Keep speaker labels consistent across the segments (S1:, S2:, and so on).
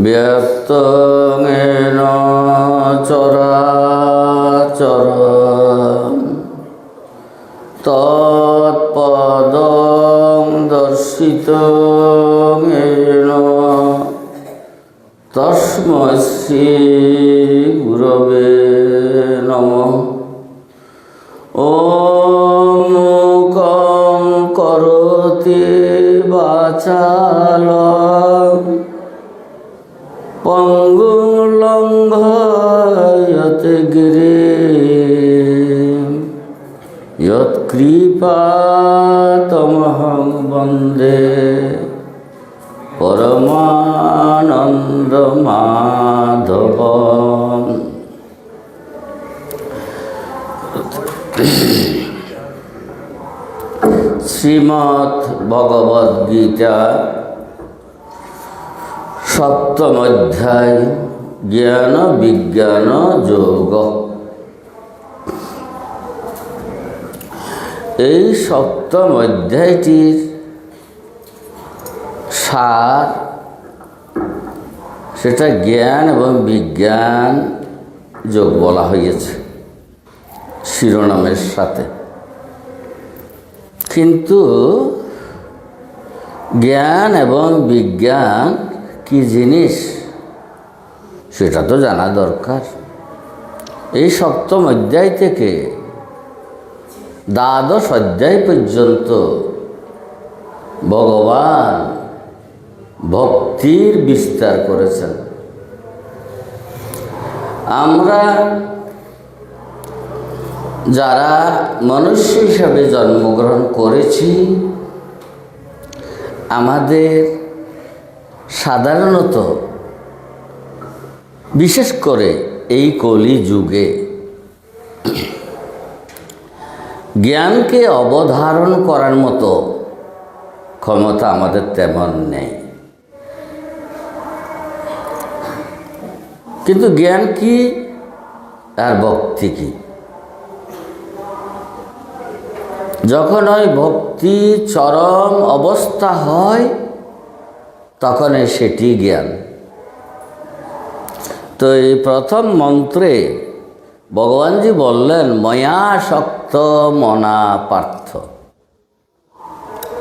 S1: ব্যক্তঙেন চরাচরম তৎপদং দর্শিতঙেন তস্मै শ্রী গুরবে নমঃ। ওম মূকং করোতি বাচালং পঙ্গুং লঙ্ঘয়তে গিরিম যৎকৃপাতমহং বন্দে পরমানন্দমাধবম। শ্রীমদ্ ভগবদ গীতা সপ্তম অধ্যায় জ্ঞান বিজ্ঞান যোগ। এই সপ্তম অধ্যায়টির সার সেটা জ্ঞান এবং বিজ্ঞান যোগ বলা হয়েছে শিরোনামের সাথে। কিন্তু জ্ঞান এবং বিজ্ঞান কি জিনিস সেটা তো জানা দরকার। এই সপ্তম অধ্যায় থেকে দ্বাদশ অধ্যায় পর্যন্ত ভগবান ভক্তির বিস্তার করেছেন। আমরা যারা মনুষ্য হিসাবে জন্মগ্রহণ করেছি, আমাদের সাধারণত বিশেষ করে এই কলি যুগে জ্ঞানকে অবধারণ করার মতো ক্ষমতা আমাদের তেমন নেই। কিন্তু জ্ঞান কি আর ভক্তি কি? যখন ওই ভক্তি চরম অবস্থা হয় তখন সেটি জ্ঞান। তো এই প্রথম মন্ত্রে ভগবানজি বললেন, ময়া শক্ত মনা পার্থ,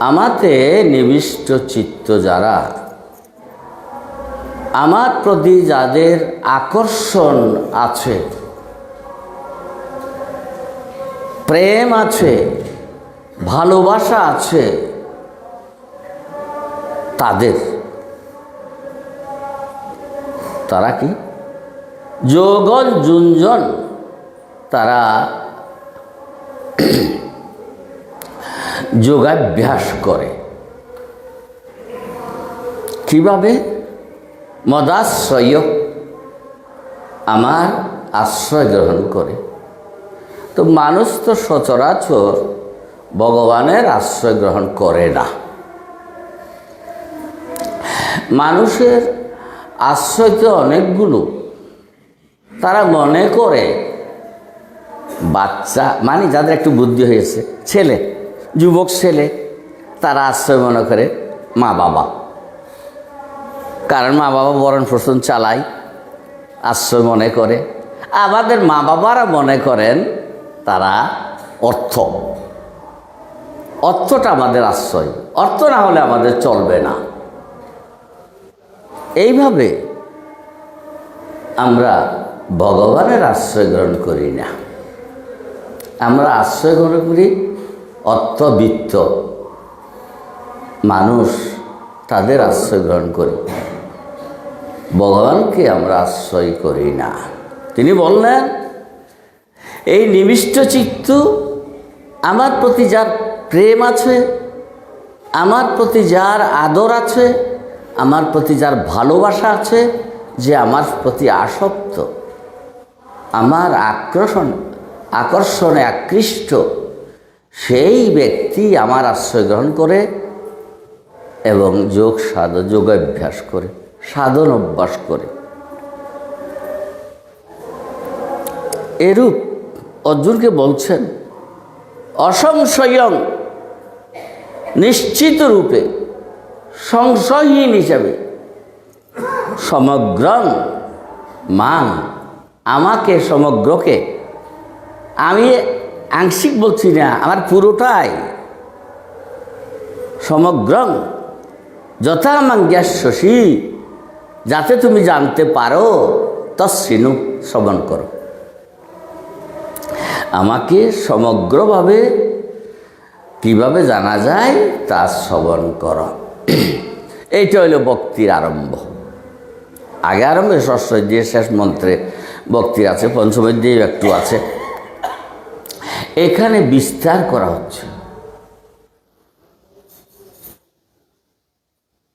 S1: আমাতে নিবিষ্ট চিত্ত যারা, আমার প্রতি যাদের আকর্ষণ আছে, প্রেম আছে, ভালোবাসা আছে, তারা কি যোগন যুঞ্জন, তারা যোগাভ্যাস করে। কিভাবে? মদাশ্রয়, আমার আশ্রয় গ্রহণ করে। তো মানুষ তো সচরাচর ভগবানের আশ্রয় গ্রহণ করে না। মানুষের আশ্রয় তো অনেকগুলো। তারা মনে করে বাচ্চা মানে যাদের একটু বুদ্ধি হয়েছে, ছেলে, যুবক ছেলে, তারা আশ্রয় মনে করে মা বাবা। কারণ মা বাবা ভরণ পোষণ চালায়, আশ্রয় মনে করে। আমাদের মা বাবারা মনে করেন তারা অর্থটা আমাদের আশ্রয়, অর্থ না হলে আমাদের চলবে না। এইভাবে আমরা ভগবানের আশ্রয় গ্রহণ করি না। আমরা আশ্রয় গ্রহণ করি অর্থবিত্ত মানুষ, তাদের আশ্রয় গ্রহণ করি, ভগবানকে আমরা আশ্রয় করি না। তিনি বললেন, এই নিবিষ্ট চিত্ত, আমার প্রতি যার প্রেম আছে, আমার প্রতি যার আদর আছে, আমার প্রতি যার ভালোবাসা আছে, যে আমার প্রতি আসক্ত, আমার আকর্ষণে আকৃষ্ট, সেই ব্যক্তি আমার আশ্রয় গ্রহণ করে এবং যোগাভ্যাস করে, সাধন অভ্যাস করে। এরূপ অর্জুনকে বলছেন, অসংশয়ং, নিশ্চিত রূপে, সংশয়হীন হিসাবে, সমগ্রং মাং, আমাকে সমগ্রকে, আমি আংশিক বলছি না, আমার পুরোটাই, সমগ্রং যথা মাং জ্ঞাস্যসি, যাতে তুমি জানতে পারো, তশ্রিণু শ্রবণ করো। আমাকে সমগ্রভাবে কিভাবে জানা যায় তা শ্রবণ করো। এইটা হইল ভক্তির আরম্ভ। আগে আরম্ভে ষষ্ঠ দিয়ে শেষ মন্ত্রে ভক্তি আছে, পঞ্চম দিয়ে একটু আছে, এখানে বিস্তার করা হচ্ছে।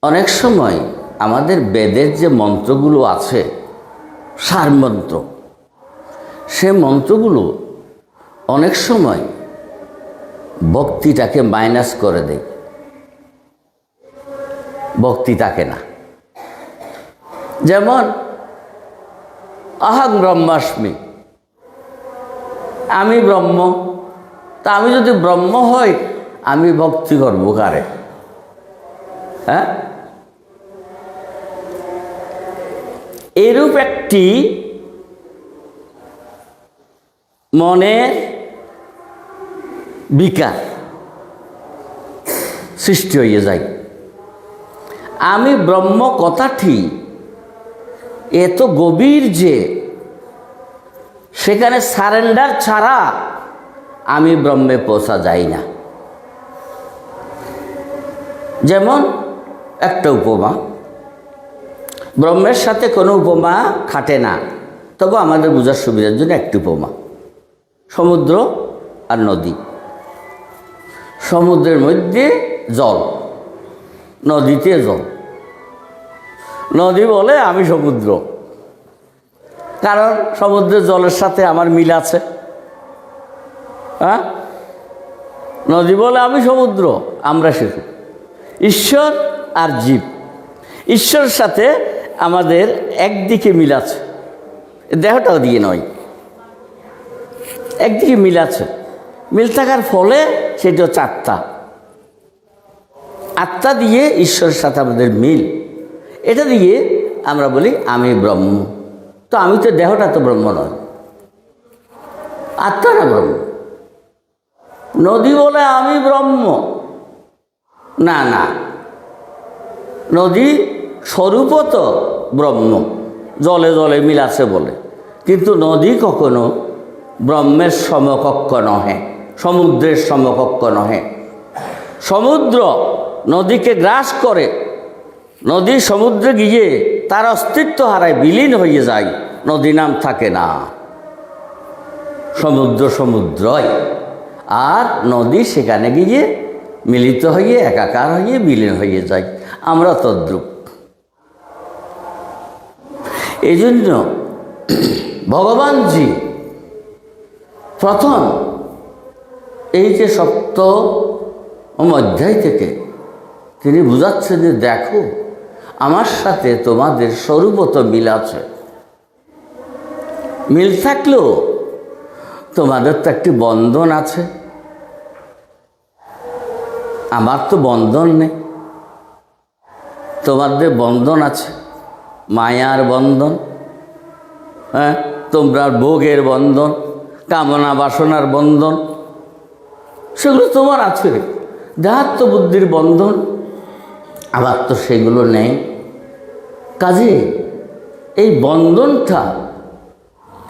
S1: অনেক সময় আমাদের বেদের যে মন্ত্রগুলো আছে, সার মন্ত্র, সে মন্ত্রগুলো অনেক সময় ভক্তিটাকে মাইনাস করে দেয়, ভক্তি থাকে না। যেমন অহং ব্রহ্মাস্মি, আমি ব্রহ্ম, তা আমি যদি ব্রহ্ম হই আমি ভক্তি করব কারে? হ্যাঁ, এরূপ একটি মনের বিকার সৃষ্টি হয়ে যায়। আমি ব্রহ্ম কথাটি এত গভীর যে সেখানে সারেন্ডার ছাড়া আমি ব্রহ্মে পৌঁছা যাই না। যেমন একটা উপমা, ব্রহ্মের সাথে কোনো উপমা খাটে না, তবু আমাদের বোঝার সুবিধার জন্য একটি উপমা, সমুদ্র আর নদী। সমুদ্রের মধ্যে জল, নদীতে জল। নদী বলে আমি সমুদ্র, কারণ সমুদ্রের জলের সাথে আমার মিল আছে। হ্যাঁ, নদী বলে আমি সমুদ্র, আমরা শিশু। ঈশ্বর আর জীব, ঈশ্বরের সাথে আমাদের একদিকে মিল আছে, দেহটাও দিয়ে নয়, একদিকে মিল আছে। মিল থাকার ফলে সেটা হচ্ছে আত্মা। আত্মা দিয়ে ঈশ্বরের সাথে আমাদের মিল, এটা দিয়ে আমরা বলি আমি ব্রহ্ম। তো আমি তো, দেহটা তো ব্রহ্ম নয়, আত্মা না ব্রহ্ম। নদী বলে আমি ব্রহ্ম, না না, নদী স্বরূপ তো ব্রহ্ম, জলে জলে মিল আছে বলে, কিন্তু নদী কখনো ব্রহ্মের সমকক্ষ নহে, সমুদ্রের সমকক্ষ নহে। সমুদ্র নদীকে গ্রাস করে, নদী সমুদ্রে গিয়ে তার অস্তিত্ব হারায়, বিলীন হয়ে যায়, নদী নাম থাকে না। সমুদ্র সমুদ্রই, আর নদী সেখানে গিয়ে মিলিত হয়ে একাকার হয়ে বিলীন হয়ে যায়। আমরা তদ্রূপ। এই জন্য ভগবানজি প্রথম এই যে সপ্তম অধ্যায় থেকে তিনি বুঝাচ্ছেন যে দেখো আমার সাথে তোমাদের স্বরূপত মিল আছে। মিল থাকলেও তোমাদের তো একটি বন্ধন আছে, আমার তো বন্ধন নেই, তোমাদের বন্ধন আছে, মায়ার বন্ধন, হ্যাঁ, তোমরা ভোগের বন্ধন, কামনা বাসনার বন্ধন, সেগুলো তোমার আছে। দেহাত্ম বুদ্ধির বন্ধন, আবার তো সেগুলো নেই। কাজে এই বন্ধনটা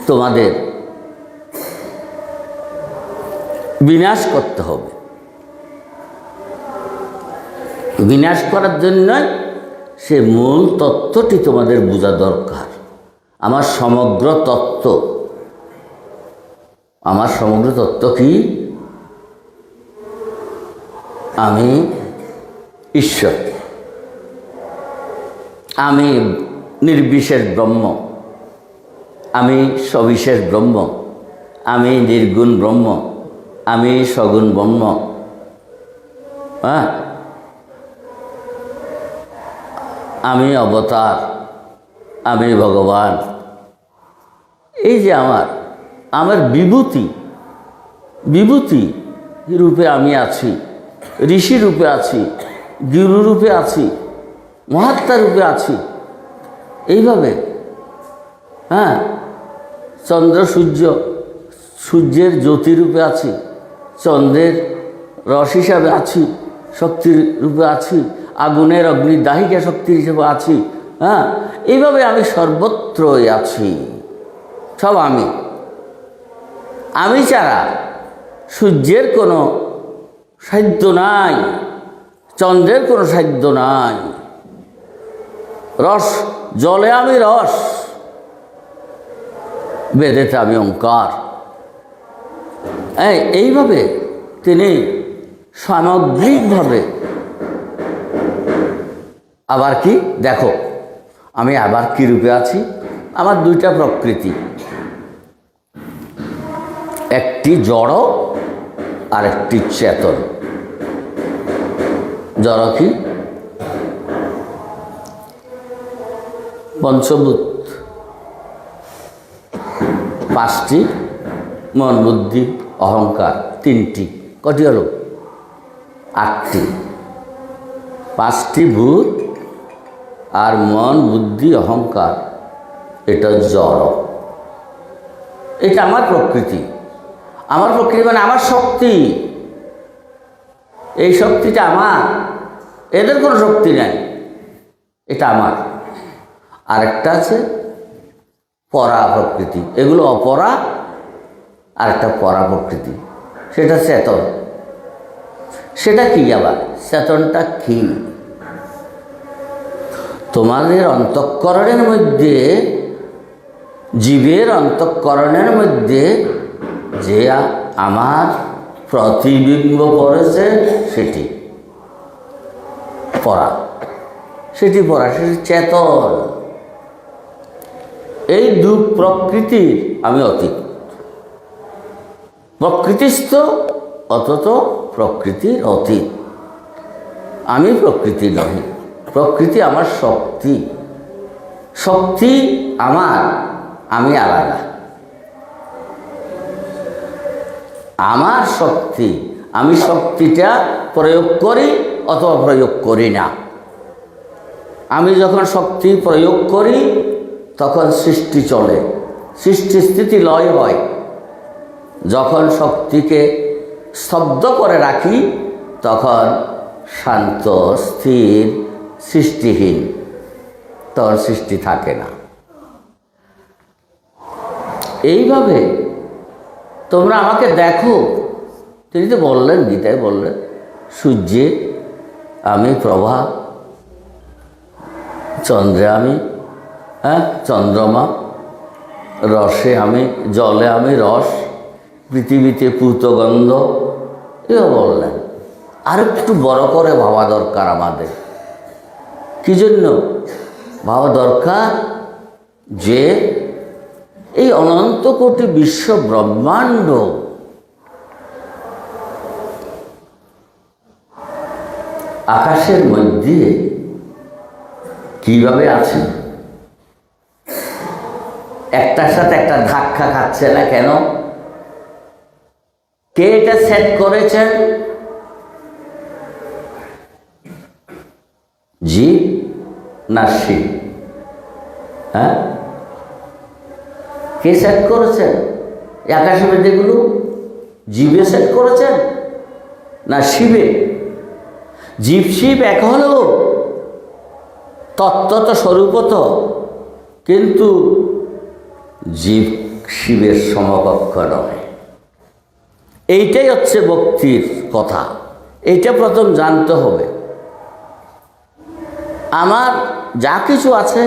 S1: তোমাদের বিনাশ করতে হবে। বিনাশ করার জন্য সে মূল তত্ত্বটি তোমাদের বোঝা দরকার। আমার সমগ্র তত্ত্ব, আমার সমগ্র তত্ত্ব কি? আমি ঈশ্বর, আমি নির্বিশেষ ব্রহ্ম, আমি সবিশেষ ব্রহ্ম, আমি নির্গুণ ব্রহ্ম, আমি সগুণ ব্রহ্ম। হ্যাঁ, আমি অবতার, আমি ভগবান। এই যে আমার বিভূতি, বিভূতি রূপে আমি আছি, ঋষি রূপে আছি, গুরু রূপে আছি, মহাত্মা রূপে আছি। এইভাবে, হ্যাঁ, চন্দ্র সূর্য, সূর্যের জ্যোতিরূপে আছি, চন্দ্রের রস হিসাবে আছি, শক্তির রূপে আছি, আগুনের অগ্নিদাহিকা শক্তির হিসেবে আছি, হ্যাঁ, এইভাবে আমি সর্বত্রই আছি। সব আমি ছাড়া সূর্যের কোনো সাধ্য নাই, চন্দ্রের কোনো সাধ্য নাই। রস, জলে আমি রস, বেদেতে আমি ওঙ্কার। এইভাবে তিনি সামগ্রিকভাবে, আবার কি দেখো আমি আবার কি রূপে আছি, আমার দুইটা প্রকৃতি, একটি জড় আর একটি চেতন। জড় কি? পঞ্চভূত, পাঁচটি, মন বুদ্ধি অহংকার তিনটি, কটি হলো? আটটি। পাঁচটি ভূত আর মন বুদ্ধি অহংকার, এটা জড়। এটা আমার প্রকৃতি। আমার প্রকৃতি মানে আমার শক্তি। এই শক্তিটা আমার, এদের কোনো শক্তি নাই, এটা আমার। আরেকটা আছে পরা প্রকৃতি, এগুলো অপরা, আর একটা পরা প্রকৃতি, সেটা চেতন। সেটা কি আবার? চেতনটা কি? তোমাদের অন্তঃকরণের মধ্যে, জীবের অন্তঃকরণের মধ্যে যে আমার প্রতিবিম্ব পড়েছে, সেটি পরা, সেটি চেতন। এই দু প্রকৃতির আমি অতীত, প্রকৃতিস্থ অথচ প্রকৃতির অতীত। আমি প্রকৃতি নহি, প্রকৃতি আমার শক্তি, শক্তি আমার, আমি আলাদা। আমার শক্তি, আমি শক্তিটা প্রয়োগ করি অথবা প্রয়োগ করি না। আমি যখন শক্তি প্রয়োগ করি তখন সৃষ্টি চলে, সৃষ্টি স্থিতি লয় হয়। যখন শক্তিকে স্তব্ধ করে রাখি তখন শান্ত, স্থির, সৃষ্টিহীন, তখন সৃষ্টি থাকে না। এইভাবে তোমরা আমাকে দেখো। তিনি তো বললেন, গীতায় বললেন, সূর্যে আমি প্রভা, চন্দ্রে আমি, হ্যাঁ, চন্দ্রমা, রসে আমি, জলে আমি রস, পৃথিবীতে পূতগন্ধ, এও বললেন। আর একটু বড় করে ভাবা দরকার আমাদের। কি জন্য ভাবা দরকার? যে এই অনন্ত কোটি বিশ্ব ব্রহ্মাণ্ড আকাশের মধ্যে কিভাবে আছে, একটার সাথে একটা ধাক্কা খাচ্ছে না কেন? কে এটা সেট করেছেন? জীব না শিব? হ্যাঁ, কে সেট করেছেন আকাশের মধ্যেগুলো? জীবে সেট করেছেন না শিবে? জীব শিব এক হলো তত্ত্বত স্বরূপত, কিন্তু জীব শিবের সমকক্ষ নয়। এইটাই হচ্ছে ভক্তির কথা। এইটা প্রথম জানতে হবে। আমার যা কিছু আছে,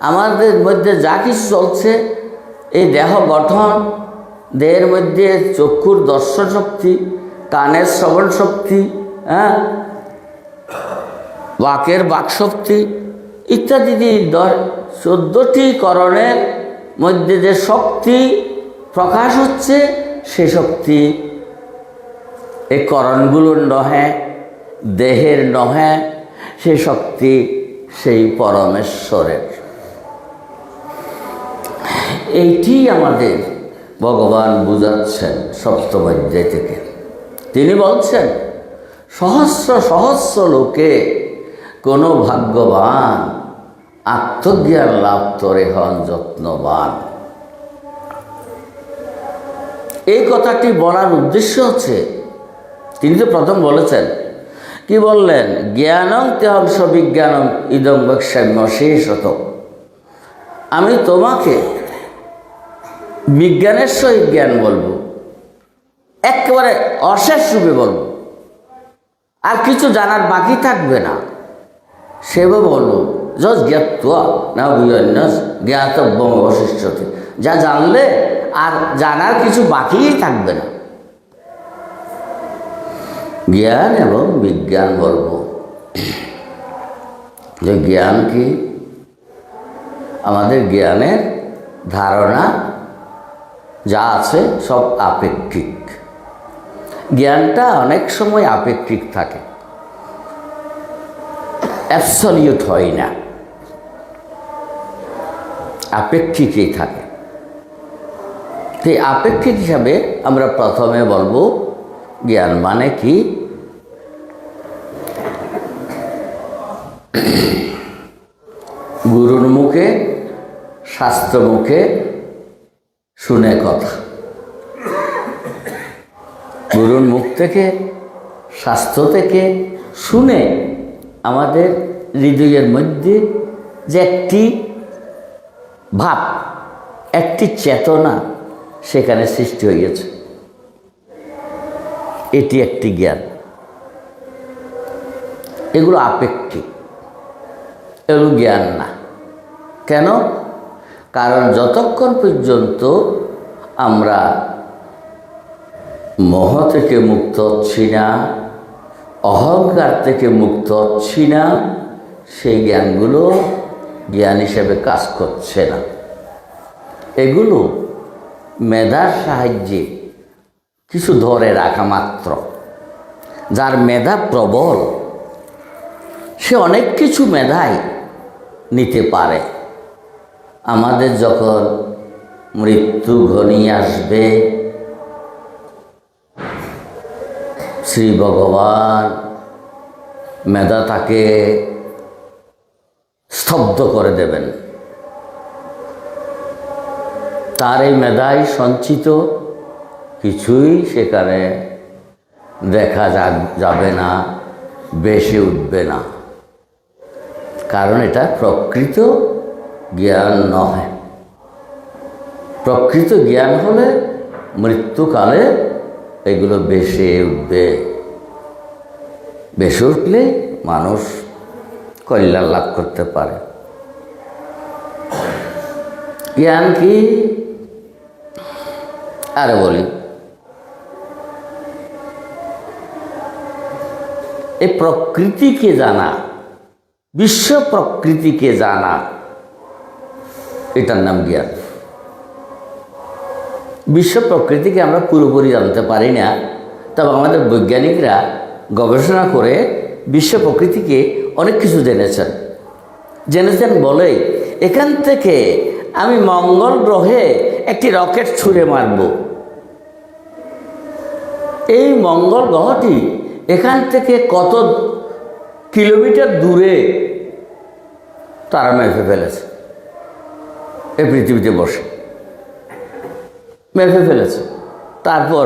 S1: আমাদের মধ্যে যা কিছু চলছে, এই দেহ গঠন, দেহের মধ্যে চক্ষুর দর্শন শক্তি, কানের শ্রবণ শক্তি, হ্যাঁ, বাকের বাকশক্তি ইত্যাদি 14টি করণের মধ্যে যে শক্তি প্রকাশ হচ্ছে, সে শক্তি এই করণগুলোর নহে, দেহের নহে, সে শক্তি সেই পরমেশ্বরের। এইটি আমাদের ভগবান বুঝাচ্ছেন সপ্তম অধ্যায় থেকে। তিনি বলছেন, সহস্র সহস্র লোকে কোনো ভাগ্যবান আত্মজ্ঞান লাভ তরে হন যত্নবান। এই কথাটি বলার উদ্দেশ্য হচ্ছে, তিনি তো প্রথম বলেছেন, কি বললেন? জ্ঞানং তেহং সবিজ্ঞানং ইদং বক্ষ্যাম্য শেষত। আমি তোমাকে বিজ্ঞানের সহিত জ্ঞান বলবো, একেবারে অশেষ রূপে বলবো, আর কিছু জানার বাকি থাকবে না। সেভাবে বলবো যশ জ্ঞাত্বা না বুঝন্যাস জ্ঞাতব্যম অবশিষ্যতে। যা জানলে আর জানার কিছু বাকিই থাকবে না। জ্ঞান এবং বিজ্ঞান বলবো। যে জ্ঞান কি? আমাদের জ্ঞানের ধারণা যা আছে সব আপেক্ষিক। জ্ঞানটা অনেক সময় আপেক্ষিক থাকে, অ্যাবসলিউট হয় না, আপেক্ষিকই থাকে। তো আপেক্ষিক হিসাবে আমরা প্রথমে বলবো জ্ঞান মানে কি? গুরুর মুখে, শাস্ত্র মুখে শুনে কথা। গুরুর মুখ থেকে, শাস্ত্র থেকে শুনে আমাদের হৃদয়ের মধ্যে যে একটি ভাব, একটি চেতনা সেখানে সৃষ্টি হয়েছে, এটি একটি জ্ঞান। এগুলো আপেক্ষিক, এগুলো জ্ঞান না। কেন? কারণ যতক্ষণ পর্যন্ত আমরা মোহ থেকে মুক্ত হচ্ছি না, অহংকার থেকে মুক্ত হচ্ছি না, সেই জ্ঞানগুলো জ্ঞান হিসেবে কাজ করছে না। এগুলো মেধার সাহায্যে কিছু ধরে রাখা মাত্র। যার মেধা প্রবল সে অনেক কিছু মেধাই নিতে পারে। আমাদের যখন মৃত্যু ঘনিয়ে আসবে, শ্রী ভগবান মেধাটাকে স্তব্ধ করে দেবেন। তার এই মেধায় সঞ্চিত কিছুই সেখানে দেখা যাবে না, বেশি উঠবে না। কারণ এটা প্রকৃত জ্ঞান নয়। প্রকৃত জ্ঞান হলে মৃত্যুকালে এগুলো বেশি উঠবে। বেশি উঠলে মানুষ কল্যাণ লাভ করতে পারে। জ্ঞান কি? আরে বলি, এই প্রকৃতিকে জানা, বিশ্ব প্রকৃতিকে জানা, এটার নাম জ্ঞান। বিশ্ব প্রকৃতিকে আমরা পুরোপুরি জানতে পারি না, তবে আমাদের বৈজ্ঞানিকরা গবেষণা করে বিশ্ব প্রকৃতিকে অনেক কিছু জেনেছেন বলেই এখান থেকে আমি মঙ্গল গ্রহে একটি রকেট ছুঁড়ে মারব। এই মঙ্গল গ্রহটি এখান থেকে কত কিলোমিটার দূরে তারা মেপে ফেলেছে। এই পৃথিবীতে বসে মেপে ফেলেছে। তারপর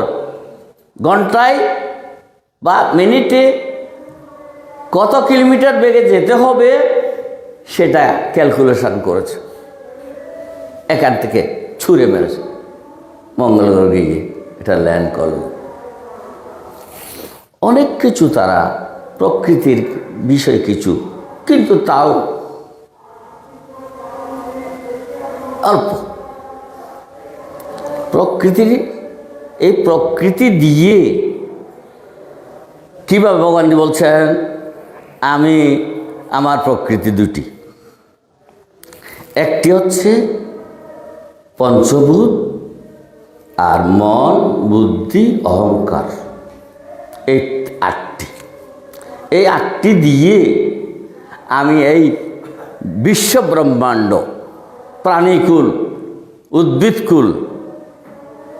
S1: ঘন্টায় বা মিনিটে কত কিলোমিটার বেগে যেতে হবে সেটা ক্যালকুলেশন করেছে। এখান থেকে ছুঁড়ে মেরেছে, মঙ্গল গ্রহে গিয়ে এটা ল্যান্ড করবে। অনেক কিছু তারা প্রকৃতির বিষয় কিছু, কিন্তু তাও অল্প। প্রকৃতির এই প্রকৃতি দিয়ে কীভাবে ভগবান বলছেন, আমি আমার প্রকৃতি দুটি। একটি হচ্ছে পঞ্চভূত আর মন, বুদ্ধি, অহংকার, এই আটটি। এই আটটি দিয়ে আমি এই বিশ্ব ব্রহ্মাণ্ড, প্রাণীকুল, উদ্ভিদকুল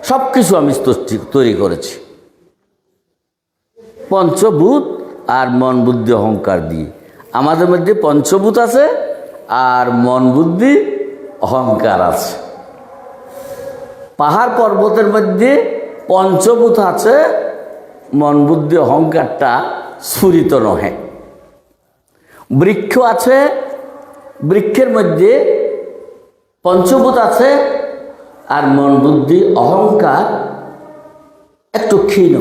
S1: সব কিছু আমি তৈরি করেছি পঞ্চভূত আর মন, বুদ্ধি, অহংকার দিয়ে। আমাদের মধ্যে পঞ্চভূত আছে আর মন বুদ্ধি অহংকার আছে। পাহাড় পর্বতের মধ্যে পঞ্চভূত আছে, মন বুদ্ধি অহংকারটা স্ফুরিত নহে। বৃক্ষ আছে, বৃক্ষের মধ্যে পঞ্চভূত আছে, আর মন বুদ্ধি অহংকার একটু ক্ষীণ,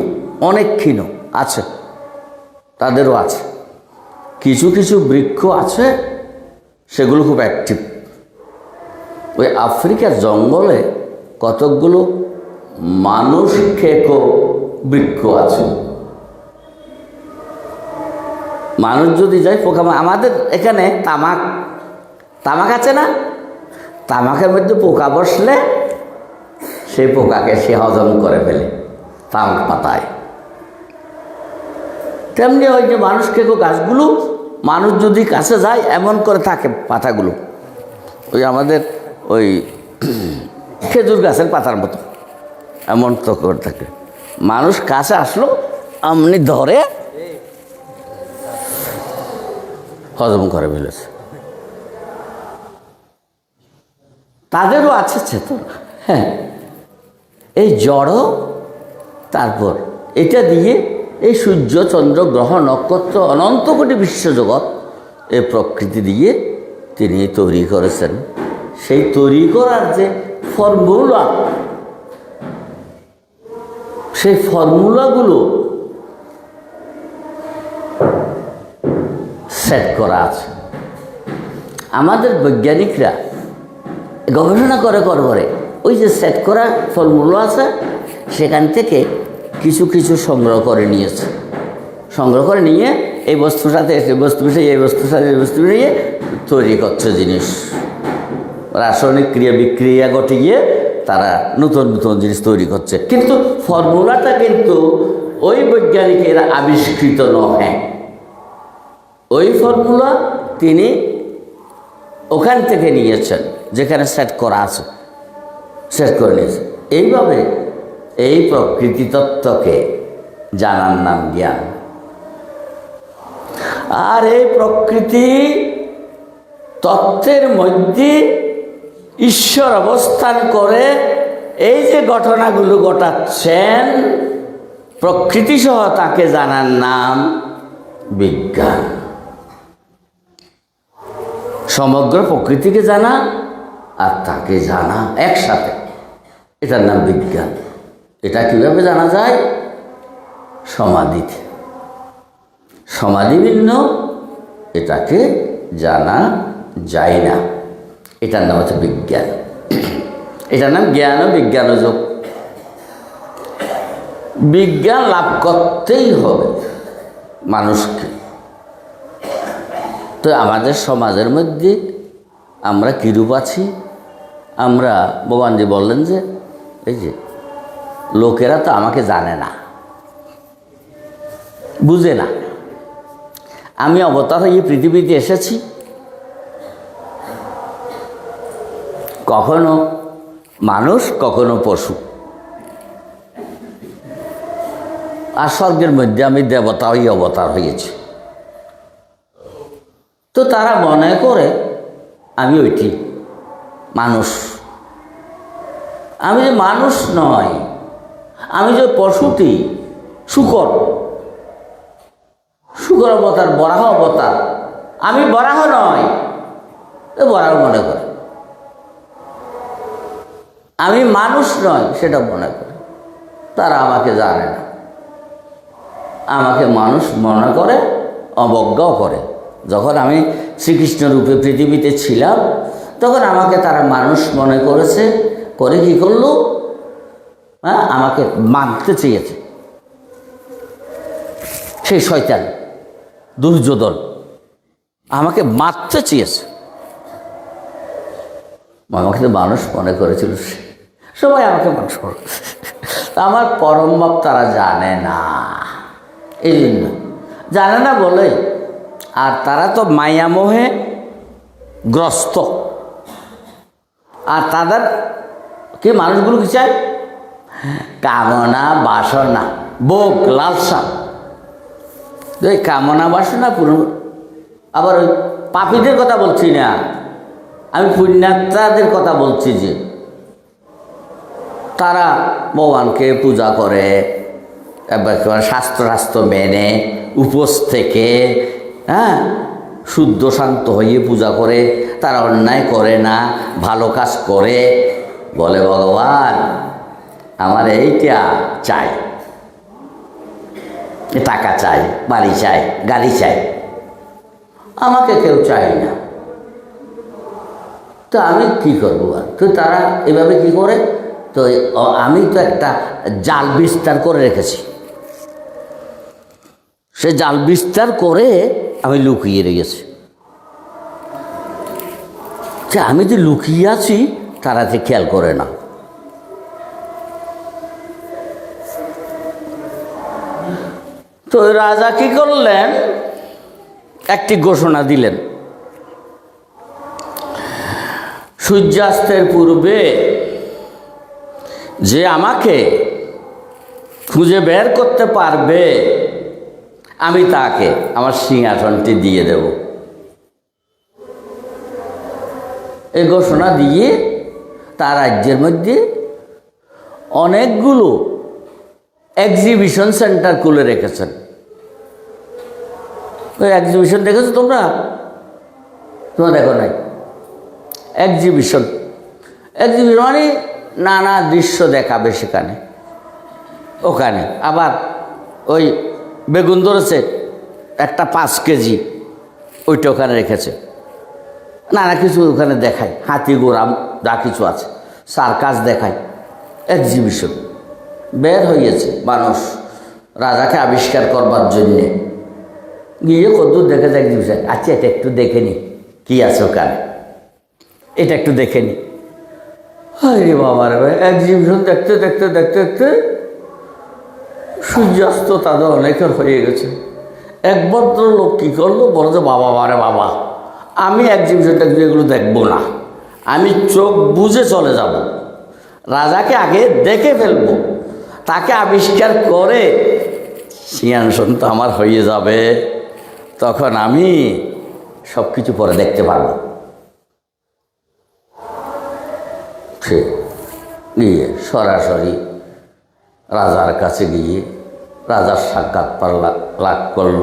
S1: অনেক ক্ষীণ আছে, তাদেরও আছে। কিছু কিছু বৃক্ষ আছে সেগুলো খুব অ্যাক্টিভ। ওই আফ্রিকার জঙ্গলে কতকগুলো মানুষ খেকো বৃক্ষ আছে। মানুষ যদি যায় পোকা, আমাদের এখানে তামাক আছে না, তামাকের মধ্যে পোকা বসলে সেই পোকাকে সে হজম করে ফেলে তামাক পাতায়। তেমনি ওই যে মানুষ খেকো গাছগুলো, মানুষ যদি কাছে যায় এমন করে থাকে পাতাগুলো, ওই আমাদের ওই খেজুর গাছের পাতার মতো এমন তো করে থাকে। মানুষ কাছে আসলো আমনি ধরে হজম করে ফেলেছে। তাদেরও আছে চেতনা। হ্যাঁ, এই জড়, তারপর এটা দিয়ে এই সূর্য চন্দ্র গ্রহ নক্ষত্র অনন্ত কোটি বিশ্বজগৎ এই প্রকৃতি দিয়ে তিনি তৈরি করেছেন। সেই তৈরি করার যে ফর্মুলা, সেই ফর্মুলাগুলো সেট করা আছে। আমাদের বৈজ্ঞানিকরা গবেষণা করে ওই যে সেট করা ফর্মুলা আছে সেখান থেকে কিছু কিছু সংগ্রহ করে নিয়েছে। সংগ্রহ করে নিয়ে এই বস্তুর সাথে এই বস্তু মিশিয়ে, এই বস্তুর সাথে এই বস্তু মিশিয়ে তৈরি করছে জিনিস। রাসায়নিক ক্রিয়া বিক্রিয়া ঘটিয়ে তারা নতুন নতুন জিনিস তৈরি করছে, কিন্তু ফর্মুলাটা কিন্তু ওই বৈজ্ঞানিকেরা আবিষ্কৃত নয়। ওই ফর্মুলা তিনি ওখান থেকে নিয়েছেন যেখানে সেট করা আছে, সেট করে নিয়েছে। এইভাবে এই প্রকৃতি তত্ত্বকে জানার নাম জ্ঞান। আর এই প্রকৃতি তত্ত্বের মধ্যে ঈশ্বর অবস্থান করে এই যে ঘটনাগুলো ঘটাচ্ছেন প্রকৃতি সহ, তাকে জানার নাম বিজ্ঞান। সমগ্র প্রকৃতিকে জানা আর তাকে জানা একসাথে, এটার নাম বিজ্ঞান। এটা কিভাবে জানা যায়? সমাধিতে। সমাধি ভিন্ন, এটাকে জানা যায় না। এটার নাম হচ্ছে বিজ্ঞান। এটার নাম জ্ঞান ও বিজ্ঞান যোগ। বিজ্ঞান লাভ করতেই হবে মানুষকে। তো আমাদের সমাজের মধ্যে আমরা কীরূপ আছি? আমরা, ভগবানজি বললেন যে এই যে লোকেরা তো আমাকে জানে না, বুঝে না। আমি অবতার হয়ে পৃথিবীতে এসেছি, কখনো মানুষ কখনো পশু, আর স্বর্গের মধ্যে আমি দেবতা হয়ে অবতার হয়েছি। তো তারা মনে করে আমি ওইটি মানুষ। আমি যে মানুষ নয়, আমি যে পশুটি, শূকর অবতার, বরাহ অবতার। আমি বরাহ নয়, বরাহ মনে করে। আমি মানুষ নয়, সেটা মনে করে। তারা আমাকে জানে না, আমাকে মানুষ মনে করে, অবজ্ঞাও করে। যখন আমি শ্রীকৃষ্ণ রূপে পৃথিবীতে ছিলাম তখন আমাকে তারা মানুষ মনে করেছে, করে কি করলো? হ্যাঁ, আমাকে মারতে চেয়েছে। সেই শয়তান দুর্যোধন আমাকে মারতে চেয়েছে। আমাকে তো মানুষ মনে করেছিল, সবাই আমাকে মানুষ মনে করেছে। আমার পরম ভাব তারা জানে না, এই জন্য জানে না বলে। আর তারা তো মায়ামোহে গ্রস্ত। আর তাদের কি মানুষগুলো কি চায়? কামনা বাসনা, ভোগ লালসা। ওই কামনা বাসনা পূরণ। আবার ওই পাপীদের কথা বলছি না, আমি পুণ্যাত্মাদের কথা বলছি যে তারা ভগবানকে পূজা করে, শাস্ত্র মেনে উপোস থেকে, হ্যাঁ, শুদ্ধ শান্ত হয়ে পূজা করে, তারা অন্যায় করে না, ভালো কাজ করে। বলে ভগবান আমার এইটা চাই, টাকা চাই, বাড়ি চাই, গাড়ি চাই, আমাকে কেউ চাই না। তো আমি কি করবো? তো তারা এভাবে কি করে? তো আমি তো একটা জাল বিস্তার করে রেখেছি, সে জাল বিস্তার করে আমি লুকিয়ে রেখেছি। যে আমি যে লুকিয়ে আছি তারা যে খেয়াল করে না। তো রাজা কি করলেন? একটি ঘোষণা দিলেন, সূর্যাস্তের পূর্বে যে আমাকে খুঁজে বের করতে পারবে আমি তাকে আমার সিংহাসনটি দিয়ে দেব। এই ঘোষণা দিয়ে তার রাজ্যের মধ্যে অনেকগুলো এক্সিবিশন সেন্টার খুলে রেখেছেন। ওই এক্সিবিশন দেখেছো তোমরা? তোমরা দেখো নাই? এক্সিবিশন মানে নানা দৃশ্য দেখাবে সেখানে। ওখানে আবার ওই বেগুন ধরেছে একটা 5 কেজি, ওইটা ওখানে রেখেছে। নানা কিছু ওখানে দেখায়, হাতি ঘোড়া যা কিছু আছে, সার্কাস দেখায়। এক্সিবিশন বের হয়েছে মানুষ রাজাকে আবিষ্কার করবার জন্যে। গিয়ে কদ্দূর দেখে যায় এক্সিবিশন। আচ্ছা এটা একটু দেখে নি কী আছে ওখানে, এটা একটু দেখে নি। আরে বাবার এক্সিবিশন দেখতে দেখতে দেখতে দেখতে সূর্যাস্ত তাদের অনেকের হয়ে গেছে। এক ভদ্রলোক কী করলো? বলো যে বাবা বারে বাবা, আমি এক্সিবিশনটা এগুলো দেখবো না, আমি চোখ বুঝে চলে যাব, রাজাকে আগে দেখে ফেলবো, তাকে আবিষ্কার করে সিংহাসন তো আমার হয়ে যাবে, তখন আমি সব কিছু পরে দেখতে পারবো। সে গিয়ে সরাসরি রাজার কাছে গিয়ে রাজার সাক্ষাৎকার লাভ করল।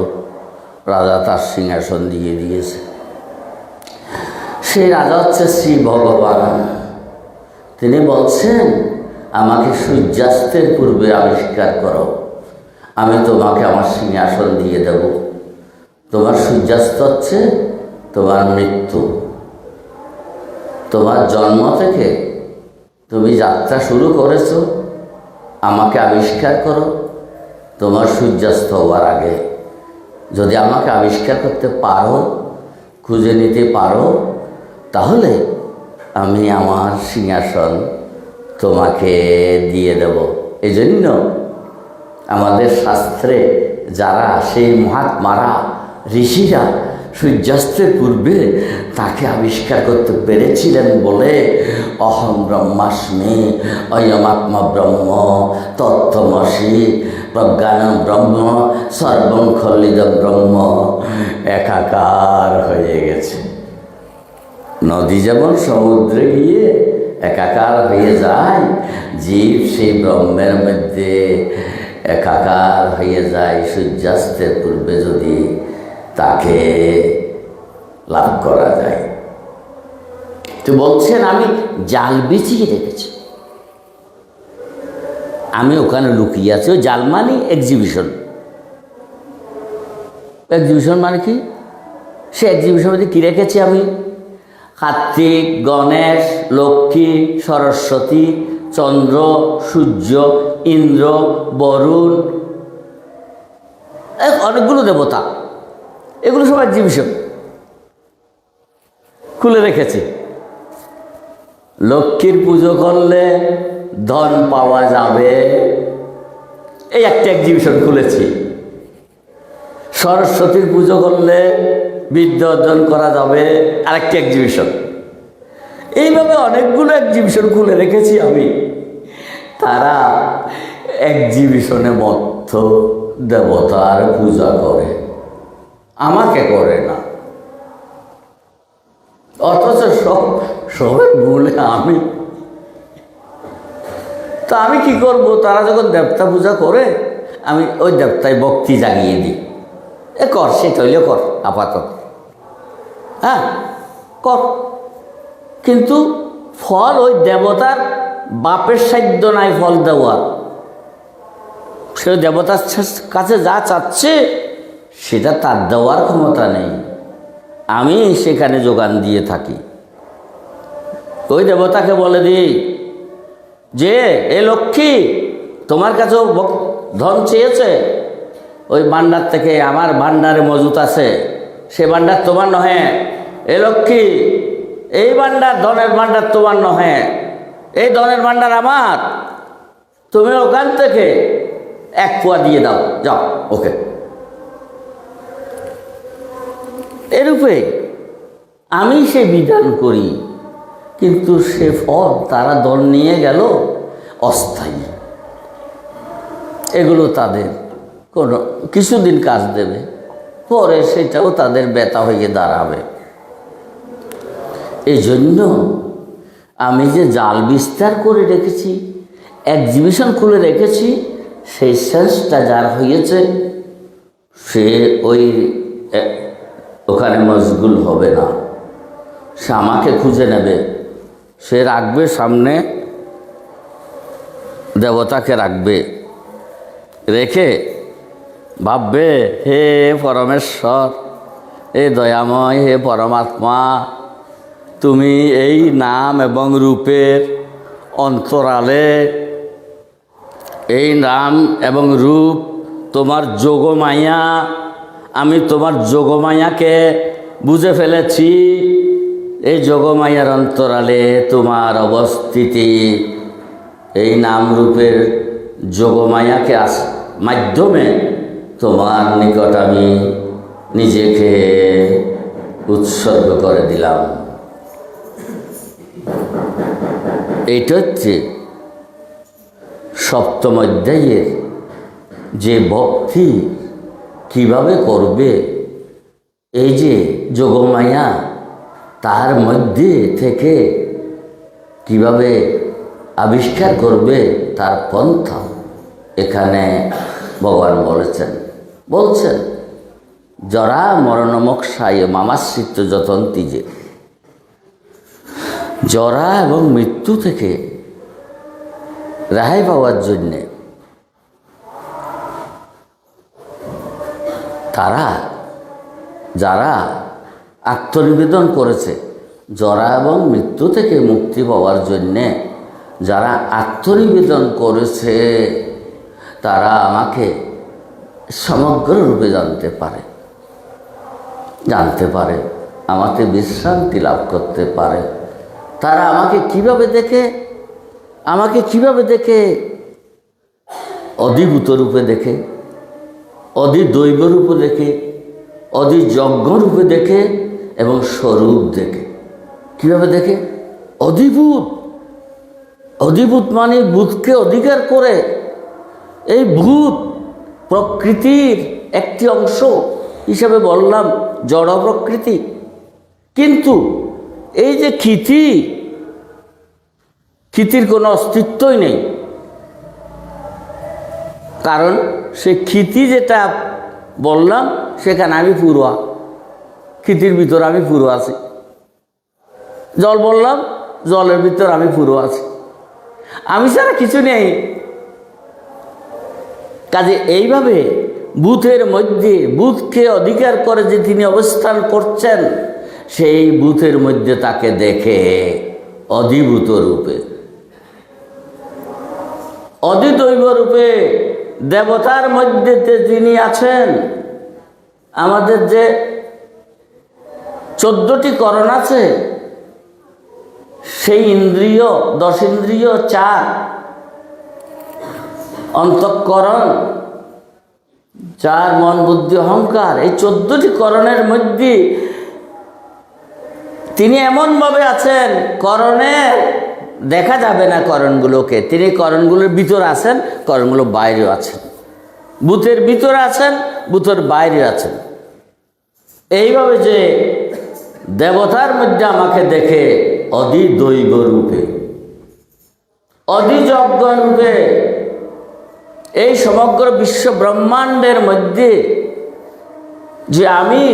S1: রাজা তার সিংহাসন দিয়ে দিয়েছে। সেই রাজা হচ্ছে শ্রী ভগবান। তিনি বলছেন আমাকে সূর্যাস্তের পূর্বে আবিষ্কার করো, আমি তোমাকে আমার সিংহাসন দিয়ে দেব। তোমার সূর্যাস্ত হচ্ছে তোমার মৃত্যু। তোমার জন্ম থেকে তুমি যাত্রা শুরু করেছো, আমাকে আবিষ্কার করো। তোমার সূর্যাস্ত হওয়ার আগে যদি আমাকে আবিষ্কার করতে পারো, খুঁজে নিতে পারো, তাহলে আমি আমার সিংহাসন তোমাকে দিয়ে দেব। এই জন্য আমাদের শাস্ত্রে যারা সেই মহাত্মারা, ঋষিরা সূর্যাস্তের পূর্বে তাকে আবিষ্কার করতে পেরেছিলেন বলে অহং ব্রহ্মাস্মি অয়মাত্মা ব্রহ্ম তত্ত্বমসি প্রজ্ঞানং ব্রহ্ম সর্বং খলিদং ব্রহ্ম একাকার হয়ে গেছে। নদী যেমন সমুদ্রে গিয়ে একাকার হয়ে যায়, জীব সেই ব্রহ্মের মধ্যে একাকার হয়ে যায় সূর্যাস্তের পূর্বে যদি তাকে লাভ করা যায়। তো বলছেন আমি জাল বিছিয়ে রেখেছি, আমি ওখানে লুকিয়ে আছি। ওই জাল মানে এক্সিবিশন। এক্সিবিশন মানে কি? সে এক্সিবিশন মধ্যে কী রেখেছি আমি? কার্তিক, গণেশ, লক্ষ্মী, সরস্বতী, চন্দ্র, সূর্য, ইন্দ্র, বরুণ, অনেকগুলো দেবতা, এগুলো সব এক্সিবিশন খুলে রেখেছি। লক্ষ্মীর পুজো করলে ধন পাওয়া যাবে, এই একটা এক্সিবিশন খুলেছি। সরস্বতীর পুজো করলে বিদ্যা অর্জন করা যাবে, আরেকটি এক্সিবিশন। এইভাবে অনেকগুলো এক্সিবিশন খুলে রেখেছি আমি। তারা এক্সিবিশনে মত্ত দেবতার পূজা করে, আমাকে করে না। অথচ সবের ভুলে আমি। তো আমি কি করব? তারা যখন দেবতা পূজা করে আমি ওই দেবতায় ভক্তি জাগিয়ে দিই। কর, সেটা হইলে কর আপাতত, হ্যাঁ কর। কিন্তু ফল ওই দেবতার বাপের সাধ্য নাই ফল দেওয়ার। সে দেবতার কাছে যা চাচ্ছে সেটা তার দেওয়ার ক্ষমতা নেই, আমি সেখানে যোগান দিয়ে থাকি। ওই দেবতাকে বলে দিই যে এ লক্ষ্মী, তোমার কাছেও ধন চেয়েছে, ওই ভাণ্ডার থেকে আমার ভাণ্ডারে মজুত আছে, সে ভাণ্ডার তোমার নহে। এ লক্ষ্মী, এই ভাণ্ডার ধনের ভাণ্ডার তোমার নহে, এই ধনের ভাণ্ডার আমার, তুমি ওখান থেকে 1 পোয়া দিয়ে দাও, যাও ওকে। এরূপে আমি সে বিধান করি, কিন্তু সে ফল তারা দল নিয়ে গেল অস্থায়ী। এগুলো তাদের কোনো কিছুদিন কাজ দেবে, পরে সেটাও তাদের ব্যথা হয়ে দাঁড়াবে। এই জন্য আমি যে জাল বিস্তার করে রেখেছি, এক্সিবিশন খুলে রেখেছি, সেই সেন্সটা যার হয়েছে সে ওখানে মশগুল হবে না, সে আমাকে খুঁজে নেবে। সে রাখবে সামনে, দেবতাকে রাখবে, রেখে ভাববে হে পরমেশ্বর, হে দয়াময়, হে পরমাত্মা, তুমি এই নাম এবং রূপের অন্তরালে, এই নাম এবং রূপ তোমার যোগমায়া, আমি তোমার যোগমায়াকে বুঝে ফেলেছি। এই যোগমায়ার অন্তরালে তোমার অবস্থিতি, এই নাম রূপের যোগমায়াকে মাধ্যমে তোমার নিকট আমি নিজেকে উৎসর্গ করে দিলাম। এইটা হচ্ছে সপ্তম অধ্যায়ের যে ভক্তি কিভাবে করবে, এই যে যোগমায়া তার মধ্যে থেকে কিভাবে আবিষ্কার করবে তার পন্থা এখানে ভগবান বলছেন জরা মরণমোক্ষায় মামাশ্রিত যতন্তি, যে জরা এবং মৃত্যু থেকে রেহাই পাওয়ার জন্যে যারা আত্মনিবেদন করেছে, জরা এবং মৃত্যু থেকে মুক্তি পাওয়ার জন্যে যারা আত্মনিবেদন করেছে, তারা আমাকে সমগ্র রূপে জানতে পারে, আমাকে বিশ্রান্তি লাভ করতে পারে। তারা আমাকে কিভাবে দেখে? অধিভূত রূপে দেখে, অধিদৈব রূপে দেখে, অধিযজ্ঞ রূপে দেখে এবং স্বরূপ দেখে। কিভাবে দেখে? অধিভূত মানে ভূতকে অধিকার করে। এই ভূত প্রকৃতির একটি অংশ হিসাবে বললাম, জড় প্রকৃতি। কিন্তু এই যে ক্ষিতির কোনো অস্তিত্বই নেই, কারণ সে ক্ষিতি যেটা বললাম সেখানে আমি পুরো, ক্ষিতির ভিতর আমি পুরো আছি। জল বললাম, জলের ভিতর আমি পুরো আছি, আমি ছাড়া কিছু নেই। কাজে এইভাবে ভূতের মধ্যে ভূতকে অধিকার করে যে তিনি অবস্থান করছেন, সেই ভূতের মধ্যে তাকে দেখে অধিভূত রূপে, অধিদৈব রূপে, দেবতার মধ্যে তিনি আছেন। আমাদের যে 14টি করণ আছে, সেই ইন্দ্রিয়, 10 ইন্দ্রিয়, 4 অন্তঃকরণ, 4 মন বুদ্ধি অহংকার, এই 14টি করণের মধ্যে তিনি এমনভাবে আছেন, করণে দেখা যাবে না করণগুলোকে, তিনি করণগুলোর ভিতর আছেন, করণগুলো বাইরেও আছেন। ভূতের ভিতরে আছেন, ভূতের বাইরে আছেন। এইভাবে যে দেবতার মধ্যে আমাকে দেখে অধিদৈব রূপে, অধিযজ্ঞ রূপে এই সমগ্র বিশ্ব ব্রহ্মাণ্ডের মধ্যে যে আমি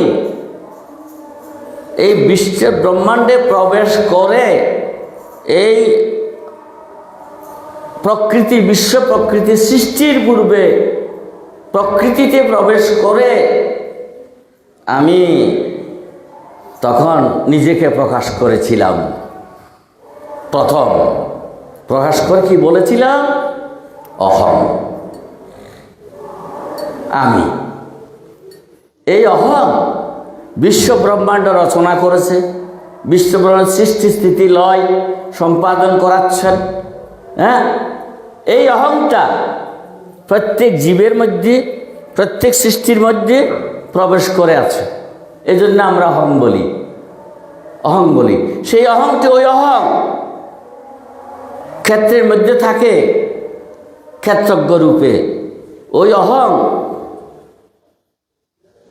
S1: এই বিশ্ব ব্রহ্মাণ্ডে প্রবেশ করে এই প্রকৃতি, বিশ্ব প্রকৃতি সৃষ্টির পূর্বে প্রকৃতিতে প্রবেশ করে আমি তখন নিজেকে প্রকাশ করেছিলাম। প্রথম প্রকাশ করে কি বলেছিলাম? অহং, আমি। এই অহং বিশ্ব ব্রহ্মাণ্ড রচনা করেছে, বিশ্ব ব্রহ্মাণ্ড সৃষ্টি স্থিতি লয় সম্পাদন করাচ্ছেন। হ্যাঁ, এই অহংটা প্রত্যেক জীবের মধ্যে, প্রত্যেক সৃষ্টির মধ্যে প্রবেশ করে আছে। এই জন্য আমরা অহং বলি, অহং বলি। সেই অহংটি, ওই অহং ক্ষেত্রের মধ্যে থাকে ক্ষেত্রজ্ঞ রূপে। ওই অহং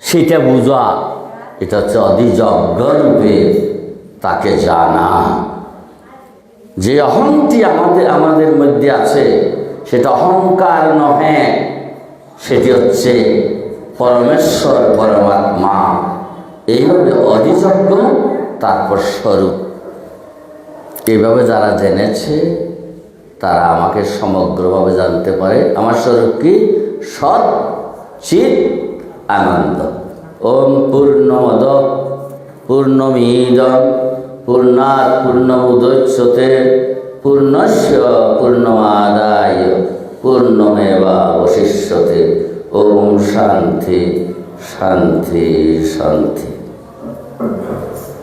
S1: সেটা বুঝা, এটা হচ্ছে অধিযজ্ঞ রূপে তাকে জানা। যে অহংটি আমাদের মধ্যে আছে সেটা অহংকার নহে, সেটি হচ্ছে পরমেশ্বর পরমাত্মা। এইভাবে অধিযজ্ঞ, তারপর স্বরূপ। এইভাবে যারা জেনেছে তারা আমাকে সমগ্রভাবে জানতে পারে। আমার স্বরূপ কি? সৎ চিৎ আনন্দ। ওম পূর্ণমদ পূর্ণমিদং পূর্ণাৎ পূর্ণমুদচ্যতে পূর্ণস্য পূর্ণমাদায় পূর্ণমেবাবশিষ্যতে। ওম শান্তি শান্তি শান্তি।